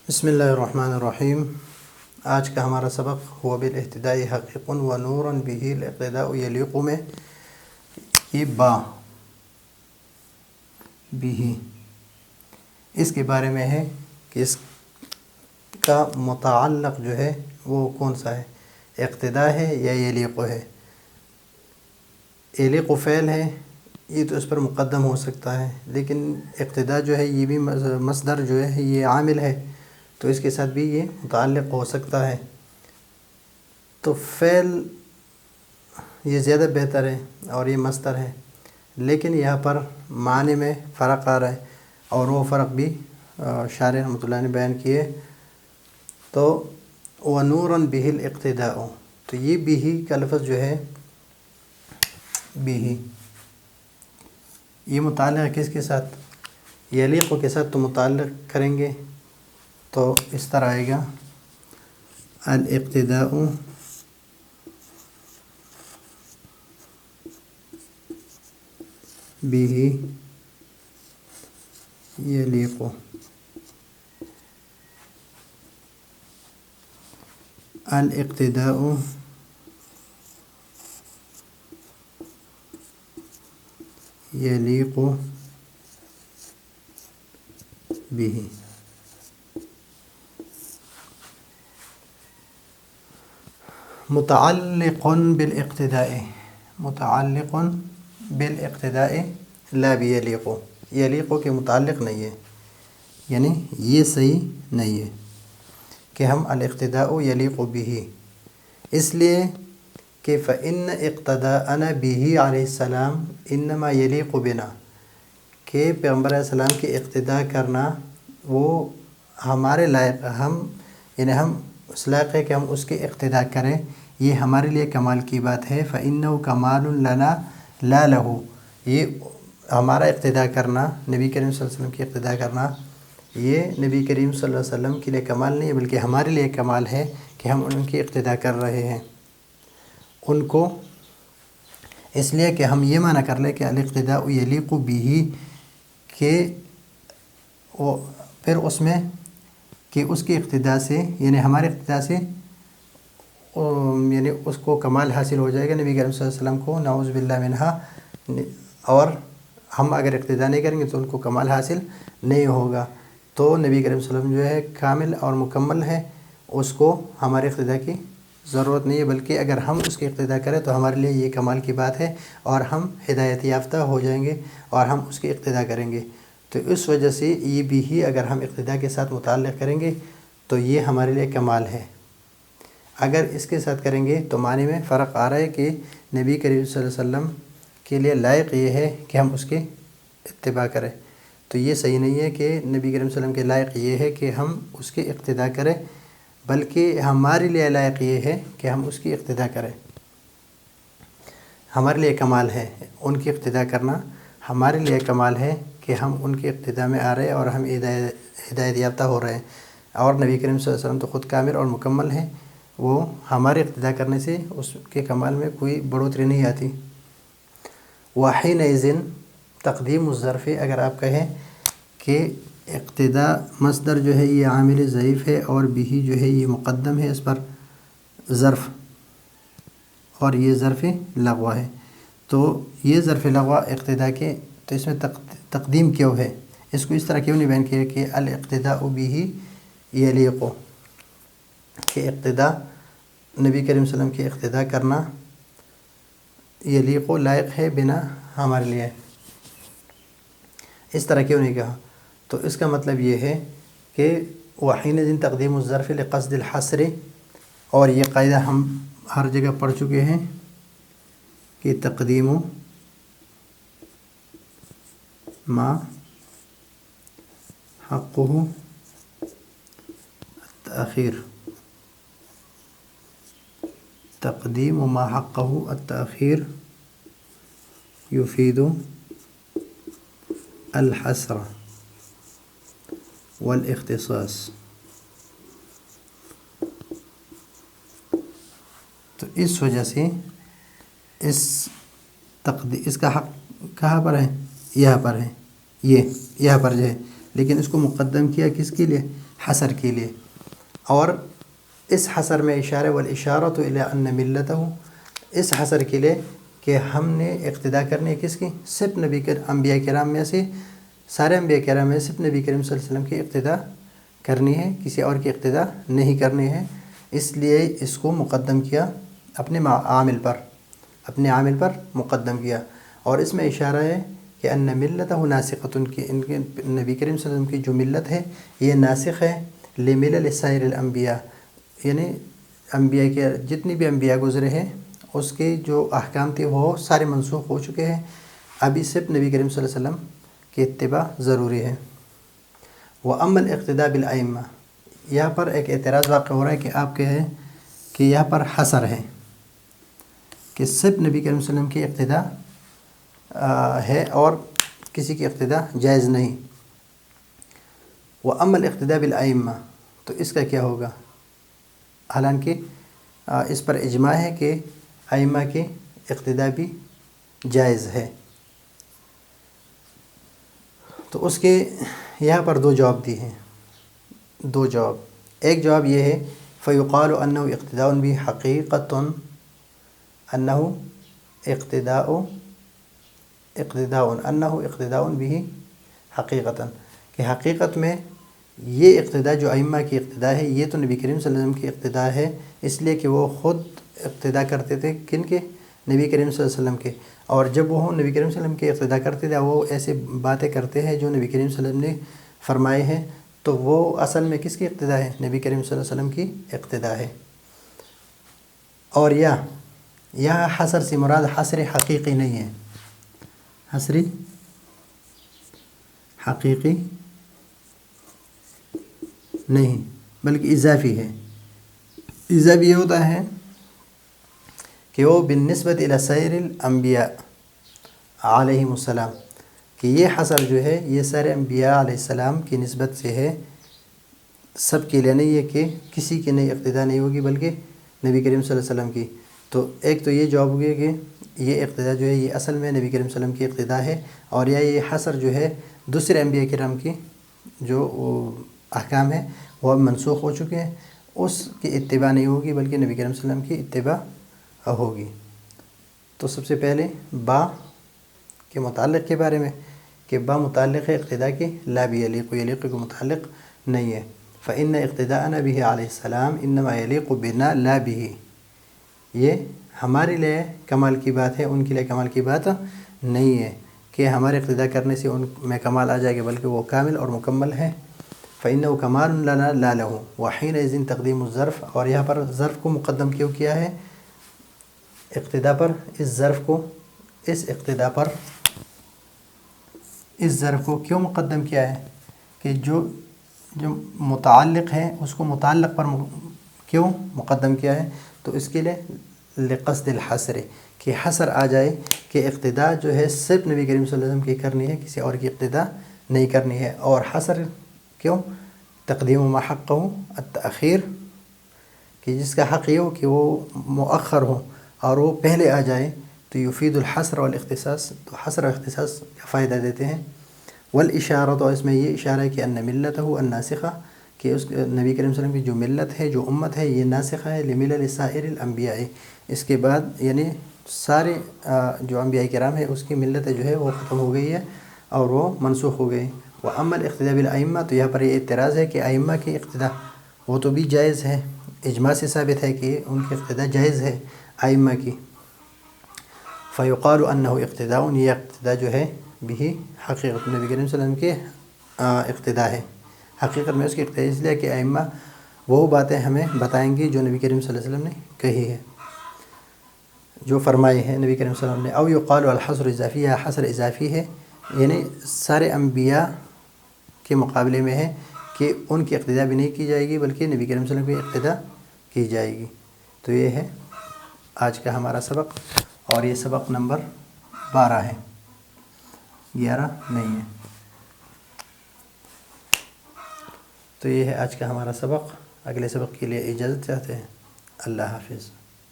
بسم اللہ الرحمن الرحیم۔ آج کا ہمارا سبق ہوا بالاقتداء حقیق و نورا به الاقتداء یلیق میں یہ با بھی اس کے بارے میں ہے کہ اس کا متعلق جو ہے وہ کون سا ہے، اقتداء ہے یا یلیق ہے۔ یلیق فعل ہے، یہ تو اس پر مقدم ہو سکتا ہے، لیکن اقتداء جو ہے یہ بھی مصدر جو ہے یہ عامل ہے، تو اس کے ساتھ بھی یہ متعلق ہو سکتا ہے۔ تو فعل یہ زیادہ بہتر ہے اور یہ مصدر ہے، لیکن یہاں پر معنی میں فرق آ رہا ہے، اور وہ فرق بھی شارح رحمۃ اللہ نے بیان کیے۔ تو وَنُورًا بِهِ الْاقْتِدَاءُ، تو یہ بھی کا لفظ جو ہے بھی یہ متعلق ہے کس کے ساتھ؟ یلیق کے ساتھ، تو متعلق کریں گے تو اس طرح آئے گا الاقتداء به یلیق، الاقتداء یلیق به۔ متعلق بالاقتداء، متعلق بالاقتداء لا بیلیق، یلیق کے متعلق نہیں ہے، یعنی یہ صحیح نہیں ہے کہ ہم الاقتداء یلیق به، اس لیے کہ فإن اقتداءنا به علیہ السلام انما یلیق بنا، کہ پیغمبر علیہ السلام کی اقتداء کرنا وہ ہمارے لائق، ہم اس لائق ہے کہ ہم اس کی اقتداء کریں، یہ ہمارے لیے کمال کی بات ہے۔ فإنه کمال لنا لا له، یہ ہمارا اقتداء کرنا، نبی کریم صلی اللہ علیہ وسلم کی اقتداء کرنا، یہ نبی کریم صلی اللہ علیہ وسلم کے لیے کمال نہیں ہے، بلکہ ہمارے لیے کمال ہے کہ ہم ان کی اقتداء کر رہے ہیں ان کو، اس لیے کہ ہم یہ معنی کر لیں کہ الاقتداء یلیق به، کہ وہ پھر اس میں کہ اس کی اقتداء سے، یعنی ہمارے اقتداء سے یعنی اس کو کمال حاصل ہو جائے گا نبی کریم صلی اللہ علیہ وسلم کو، نعوذ باللہ منہا، اور ہم اگر اقتداء نہیں کریں گے تو ان کو کمال حاصل نہیں ہوگا۔ تو نبی کریم صلی اللہ علیہ وسلم جو ہے کامل اور مکمل ہے، اس کو ہمارے اقتداء کی ضرورت نہیں ہے، بلکہ اگر ہم اس کی اقتداء کریں تو ہمارے لیے یہ کمال کی بات ہے، اور ہم ہدایت یافتہ ہو جائیں گے اور ہم اس کی اقتداء کریں گے۔ تو اس وجہ سے یہ بھی اگر ہم اقتداء کے ساتھ متعلق کریں گے تو یہ ہمارے لیے کمال ہے، اگر اس کے ساتھ کریں گے تو معنی میں فرق آ رہا ہے کہ نبی کریم صلی اللہ علیہ وسلم کے لیے لائق یہ ہے کہ ہم اس کی اتباع کریں، تو یہ صحیح نہیں ہے کہ نبی کریم صلی اللہ علیہ وسلم کے لائق یہ ہے کہ ہم اس کی اقتداء کریں، بلکہ ہمارے لیے لائق یہ ہے کہ ہم اس کی اقتداء کریں، ہمارے لیے کمال ہے ان کی اقتداء کرنا، ہمارے لیے کمال ہے کہ ہم ان کی اقتداء میں آ رہے ہیں اور ہم ہدایت یافتہ ہو رہے ہیں، اور نبی کریم صلی اللہ علیہ وسلم تو خود کامل اور مکمل ہے، وہ ہمارے اقتداء کرنے سے اس کے کمال میں کوئی بڑھوتری نہیں آتی۔ وحینئذ تقدیم الظرف، اگر آپ کہیں کہ اقتداء مصدر جو ہے یہ عامل ضعیف ہے اور بھی جو ہے یہ مقدم ہے اس پر ظرف، اور یہ ظرف لغو ہے، تو یہ ظرف لغو اقتداء کے، تو اس میں تقدیم کیوں ہے؟ اس کو اس طرح کیوں نہیں بیان کیا کہ الاقتداء به یلیق، کہ اقتداء نبی کریم صلی اللہ علیہ وسلم کی اقتداء کرنا یلیق و لائق ہے بنا ہمارے لیے، اس طرح کیوں نہیں کہا؟ تو اس کا مطلب یہ ہے کہ وحینئذ تقدیم الظرف لقصد الحصر، اور یہ قاعدہ ہم ہر جگہ پڑھ چکے ہیں کہ تقدیم ما حقه التأخیر، تقدیم ما حقه التأخیر یفید الحصر والاختصاص، تو اس وجہ سے اس کا حق کہاں پر ہے؟ یہاں پر ہے، یہاں پر جو ہے، لیکن اس کو مقدم کیا کس کے لیے؟ حصر کے لیے، اور اس حصر میں اشارہ والاشارۃ الی ان ملتہ، اس حصر کے لیے کہ ہم نے اقتدا کرنی ہے کس کی؟ صرف انبیاء کرام میں سے، سارے انبیاء کرام میں صرف نبی کریم صلی اللہ علیہ وسلم کی اقتدا کرنی ہے، کسی اور کی اقتدا نہیں کرنی ہے۔ اس لیے اس کو مقدم کیا اپنے عامل پر، اپنے عامل پر مقدم کیا، اور اس میں اشارہ ہے کہ ان ملتہ ناسخۃ، کہ ان کے نبی کریم صلی اللہ علیہ وسلم کی جو ملت ہے یہ ناسخ ہے لملل سائر الانبیاء، یعنی انبیاء کے جتنی بھی انبیاء گزرے ہیں اس کے جو احکام تھے وہ سارے منسوخ ہو چکے ہیں، ابھی صرف نبی کریم صلی اللہ علیہ وسلم کی اتباع ضروری ہے۔ وَأَمَّا الْاِقْتِدَاءُ بِالْأَئِمَّةِ، یہاں پر ایک اعتراض واقع ہو رہا ہے کہ آپ کہیں کہ یہاں پر حصر ہے کہ صرف نبی کریم صلی اللہ علیہ وسلم کی اقتداء ہے اور کسی کی اقتداء جائز نہیں۔ وَأَمَّا الْاِقْتِدَاءُ بِالْأَئِمَّةِ، تو اس کا کیا ہوگا؟ حالانکہ اس پر اجماع ہے کہ ائمہ کی اقتداء بھی جائز ہے، تو اس کے یہاں پر دو جواب دی ہیں، دو جواب۔ ایک جواب یہ ہے فَيُقَالُ أَنَّهُ اقتداء بِهِ حَقِيقَةٌ، أَنَّهُ اقتداء بِهِ حَقِيقَةً، کہ حقیقت میں یہ اقتداء جو ائمہ کی اقتداء ہے یہ تو نبی کریم صلی اللہ علیہ وسلم کی اقتداء ہے، اس لیے کہ وہ خود اقتداء کرتے تھے کن کے؟ نبی کریم صلی اللہ علیہ وسلم کے، اور جب وہ نبی کریم صلی اللہ علیہ وسلم کی اقتداء کرتے تھے وہ ایسے باتیں کرتے ہیں جو نبی کریم صلی اللہ علیہ وسلم نے فرمائے ہیں، تو وہ اصل میں کس کی اقتداء ہے؟ نبی کریم صلی اللہ علیہ وسلم کی اقتداء ہے۔ اور یہاں حصر سے مراد حصر حقیقی نہیں ہے، حصر حقیقی نہیں بلکہ اضافی ہے۔ اضافی یہ ہوتا ہے کہ وہ بالنسبت الی سائر الانبیاء علیہم السلام، کہ یہ حصر جو ہے یہ سارے انبیاء علیہ السلام کی نسبت سے ہے، سب کے لیے نہیں ہے کہ کسی کی نہیں اقتداء نہیں ہوگی بلکہ نبی کریم صلی اللہ علیہ وسلم کی۔ تو ایک تو یہ جواب ہو گیا کہ یہ اقتداء جو ہے یہ اصل میں نبی کریم صلی اللہ علیہ وسلم کی اقتداء ہے، اور یہ حصر جو ہے دوسرے انبیاء کرام کی جو احکام ہیں وہ منسوخ ہو چکے ہیں، اس کی اتباع نہیں ہوگی بلکہ نبی کریم صلی اللہ علیہ وسلم کی اتباع ہوگی۔ تو سب سے پہلے با کے متعلق کے بارے میں کہ با متعلق ہے اقتداء کی، لا بیلیق، یلیق کے متعلق نہیں ہے۔ فإن اقتداءنا به علیہ السلام انما یلیق بنا لا به، یہ ہمارے لیے کمال کی بات ہے، ان کے لیے کمال کی بات نہیں ہے کہ ہمارے اقتداء کرنے سے ان میں کمال آ جائے گا، بلکہ وہ کامل اور مکمل ہے۔ فإنه کمال لنا لا له، وحینئذ تقدیم الظرف، اور یہاں پر ظرف کو مقدم کیوں کیا ہے اقتداء پر؟ اس ظرف کو، اس اقتداء پر اس ظرف کو کیوں مقدم کیا ہے کہ جو متعلق ہے اس کو متعلق پر کیوں مقدم کیا ہے؟ تو اس کے لیے لقصد الحصر، کہ حصر آ جائے کہ اقتداء جو ہے صرف نبی کریم صلی اللہ علیہ وسلم کی کرنی ہے، کسی اور کی اقتداء نہیں کرنی ہے۔ اور حصر کیوں؟ تقدیم ما حقہ التأخیر، کہ جس کا حق یہ ہو کہ وہ مؤخر ہو اور وہ پہلے آ جائے، تو یفید الحصر والاختصاص، تو حصر و اختصاص کا فائدہ دیتے ہیں۔ والاشارہ، تو اس میں یہ اشارہ ہے کہ ان ملتہ الناسخہ، کہ اس نبی کریم صلی اللہ علیہ وسلم کی جو ملت ہے، جو امت ہے، یہ ناسخہ ہے لملل سائر الانبیاء، اس کے بعد یعنی سارے جو انبیاء کرام ہے اس کی ملت جو ہے وہ ختم ہو گئی ہے اور وہ منسوخ ہو گئی۔ وَأَمَّا الْاِقْتِدَاءُ بِالْأَئِمَّةِ، تو یہاں پر یہ اعتراض ہے کہ ائمہ کی اقتداء وہ تو بھی جائز ہے، اجماع سے ثابت ہے کہ ان کی اقتداء جائز ہے ائمہ کی۔ فَيُقَالُ أَنَّهُ اقتداء، یہ اقتداء جو ہے بھی حقیقت نبی کریم صلی اللہ علیہ وسلم کے اقتداء ہے، حقیقت میں اس کی اقتداء، اس لیے کہ ائمہ وہ باتیں ہمیں بتائیں گی جو نبی کریم صلی اللہ علیہ وسلم نے کہی ہے، جو فرمائی ہے نبی کریم صلی اللہ علیہ وسلم نے۔ او یقال الحصر اضافی، یا حصر اضافی ہے، یعنی سارے انبیاء کے مقابلے میں ہے کہ ان کی اقتداء بھی نہیں کی جائے گی بلکہ نبی کریم صلی اللہ علیہ وسلم کی اقتداء کی جائے گی۔ تو یہ ہے آج کا ہمارا سبق، اور یہ سبق نمبر 12 ہے، 11 نہیں ہے۔ تو یہ ہے آج کا ہمارا سبق، اگلے سبق کے لیے اجازت چاہتے ہیں۔ اللہ حافظ۔